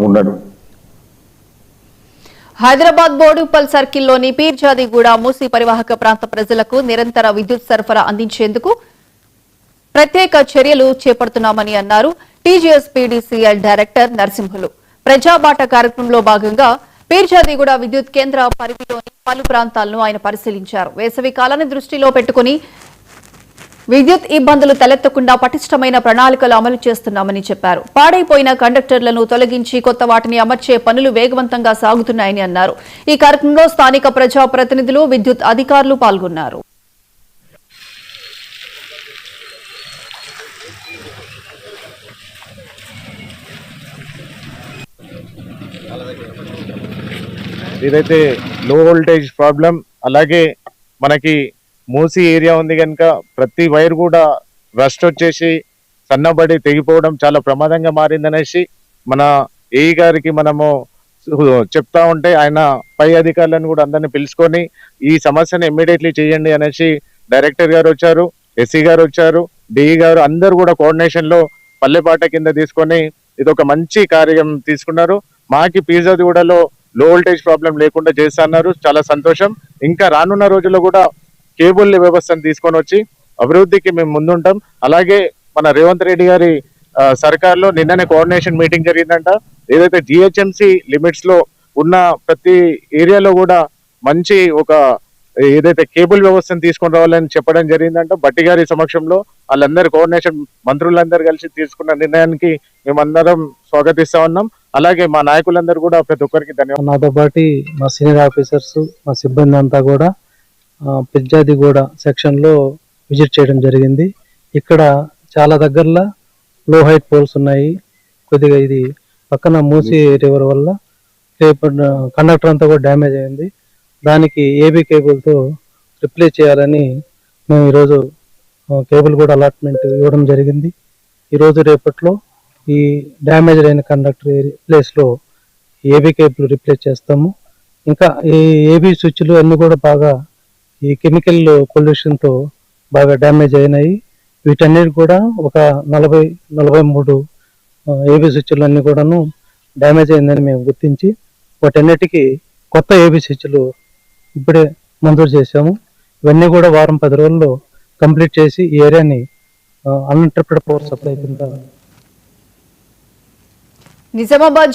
ఉన్నాడు. హైదరాబాద్ బోడుపల్ సర్కిల్లోని పీర్జాదిగూడ మూసీ పరివాహక ప్రాంత ప్రజలకు నిరంతర విద్యుత్ సరఫరా అందించేందుకు ప్రత్యేక చర్యలు చేపడుతున్నామని అన్నారు టీజీఎస్ పీడీసీఎల్ డైరెక్టర్ నరసింహులు. ప్రజాబాట కార్యక్రమంలో భాగంగా పీర్జాదిగూడ విద్యుత్ కేంద్ర పరిధిలోని పలు ప్రాంతాలను ఆయన పరిశీలించారు. వేసవి కాలాన్ని దృష్టిలో పెట్టుకుని విద్యుత్ ఇబ్బందులు తలెత్తకుండా పటిష్టమైన ప్రణాళికలు అమలు చేస్తున్నామని చెప్పారు. పాడైపోయిన కండక్టర్లను తొలగించి కొత్త వాటిని అమర్చే పనులు వేగవంతంగా సాగుతున్నాయని అన్నారు. ఈ కార్యక్రమంలో స్థానిక ప్రజాప్రతినిధులు, విద్యుత్ అధికారులు పాల్గొన్నారు. ఇదైతే లో వోల్టేజ్ ప్రాబ్లం. అలాగే మనకి మూసీ ఏరియా ఉంది కనుక ప్రతి వైర్ కూడా రస్ట్ వచ్చేసి సన్నబడి తెగిపోవడం చాలా ప్రమాదంగా మారిందనేసి మన ఏఈ గారికి మనము చెప్తా ఉంటే ఆయన పై అధికారులను కూడా అందరినీ పిలుచుకొని ఈ సమస్యను ఇమ్మీడియట్లీ చేయండి అనేసి డైరెక్టర్ గారు వచ్చారు, ఎస్సీ గారు వచ్చారు, డిఈ గారు అందరూ కూడా కోఆర్డినేషన్ లో పల్లెపాట కింద తీసుకొని ఇది ఒక మంచి కార్యం తీసుకున్నారు. మాకి పీర్జాదిగూడలో లో వోల్టేజ్ ప్రాబ్లం లేకుండా చేస్తున్నారు, చాలా సంతోషం. ఇంకా రానున్న రోజుల్లో కూడా కేబుల్ వ్యవస్థను తీసుకొని వచ్చి అభివృద్ధికి మేము ముందుంటాం. అలాగే మన రేవంత్ రెడ్డి గారి సర్కార్లో నిన్ననే కోఆర్డినేషన్ మీటింగ్ జరిగిందంట. ఏదైతే జిహెచ్ఎంసి లిమిట్స్ లో ఉన్న ప్రతి ఏరియాలో కూడా మంచి ఒక ఏదైతే కేబుల్ వ్యవస్థను తీసుకొని రావాలని చెప్పడం జరిగిందంట. బట్టి గారి సమక్షంలో వాళ్ళందరూ కోఆర్డినేషన్ మంత్రులందరూ కలిసి తీసుకున్న నిర్ణయానికి మేమందరం స్వాగతిస్తా ఉన్నాం. అలాగే మా నాయకులందరూ కూడా ప్రతి ఒక్కరికి ధన్యవాదాలు. నాతో పాటు మా సీనియర్ ఆఫీసర్స్, మా సిబ్బంది అంతా కూడా పీర్జాదిగూడ సెక్షన్ లో విజిట్ చేయడం జరిగింది. ఇక్కడ చాలా దగ్గరలో లో హైట్ పోల్స్ ఉన్నాయి. కొద్దిగా ఇది పక్కన మూసీ రివర్ వల్ల కండక్టర్ అంతా కూడా డ్యామేజ్ అయింది. దానికి ఏబీ కేబుల్తో రిప్లేస్ చేయాలని మేము ఈరోజు కేబుల్ కూడా అలాట్మెంట్ ఇవ్వడం జరిగింది. ఈరోజు రేపట్లో ఈ డ్యామేజ్ అయిన కండక్టర్ ప్లేస్లో ఏబీ కేబుల్ రిప్లేస్ చేస్తాము. ఇంకా ఈ ఏబీ స్విచ్లు అన్నీ కూడా బాగా ఈ కెమికల్ పొల్యూషన్తో బాగా డ్యామేజ్ అయినాయి. వీటన్నిటి కూడా ఒక 40-43 ఏబీ స్విచ్లు అన్నీ కూడాను డ్యామేజ్ అయిందని మేము గుర్తించి వాటన్నిటికీ కొత్త ఏబీ స్విచ్లు ఇప్పుడే మంజూరు చేశాము. ఇవన్నీ కూడా వారం 10 రోజుల్లో కంప్లీట్ చేసి ఈ ఏరియాని అన్ఇంటరప్టెడ్ పవర్ సప్లై కింద నిజామాబాద్